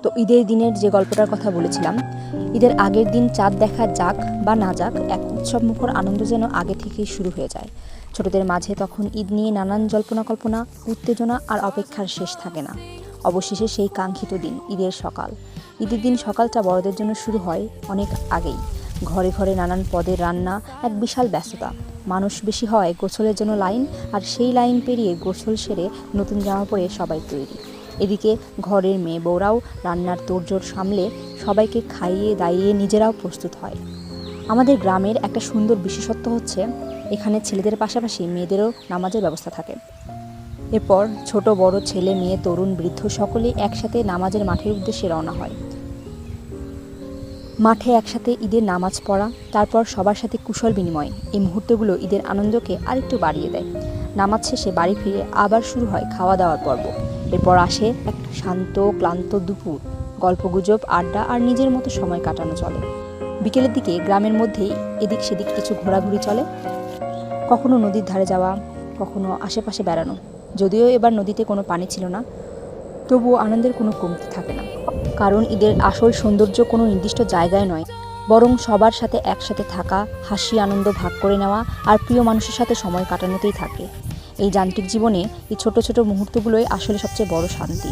তো ঈদের দিনের যে গল্পটার কথা বলেছিলাম, ঈদের আগের দিন চাঁদ দেখা যাক বা না যাক, এক উৎসবমুখর আনন্দ যেন আগে থেকেই শুরু হয়ে যায়। ছোটদের মাঝে তখন ঈদ নিয়ে নানান জল্পনা কল্পনা, উত্তেজনা আর অপেক্ষার শেষ থাকে না। অবশেষে সেই কাঙ্ক্ষিত দিন, ঈদের সকাল। ঈদের দিন সকালটা বড়দের জন্য শুরু হয় অনেক আগেই। ঘরে ঘরে নানান পদের রান্না, এক বিশাল ব্যস্ততা। মানুষ বেশি হয়, গোসলের জন্য লাইন, আর সেই লাইন পেরিয়ে গোসল সেরে নতুন জামা পরে সবাই তৈরি। এদিকে ঘরের মেয়ে বউরাও রান্নার তোড়জোড় সামলে সবাইকে খাইয়ে দাইয়ে নিজেরাও প্রস্তুত হয়। আমাদের গ্রামের একটা সুন্দর বিশেষত্ব হচ্ছে, এখানে ছেলেদের পাশাপাশি মেয়েদেরও নামাজের ব্যবস্থা থাকে। এরপর ছোট বড় ছেলে মেয়ে তরুণ বৃদ্ধ সকলেই একসাথে নামাজের মাঠের উদ্দেশ্যে রওনা হয়। মাঠে একসাথে ঈদের নামাজ পড়া, তারপর সবার সাথে কুশল বিনিময়, এই মুহূর্তগুলো ঈদের আনন্দকে আরেকটু বাড়িয়ে দেয়। নামাজ শেষে বাড়ি ফিরে আবার শুরু হয় খাওয়া দাওয়ার পর্ব। এরপর আসে এক শান্ত ক্লান্ত দুপুর, গল্পগুজব, আড্ডা আর নিজের মতো সময় কাটানো চলে। বিকেলের দিকে গ্রামের মধ্যেই এদিক সেদিক কিছু ঘোরাঘুরি চলে, কখনো নদীর ধারে যাওয়া, কখনো আশেপাশে বেড়ানো। যদিও এবার নদীতে কোনো পানি ছিল না, তবুও আনন্দের কোনো কমতি থাকে না। কারণ ঈদের আসল সৌন্দর্য কোনো নির্দিষ্ট জায়গায় নয়, বরং সবার সাথে একসাথে থাকা, হাসি আনন্দ ভাগ করে নেওয়া আর প্রিয় মানুষের সাথে সময় কাটানোতেই থাকে। এই যান্ত্রিক জীবনে এই ছোট ছোট মুহূর্তগুলোই আসলে সবচেয়ে বড় শান্তি।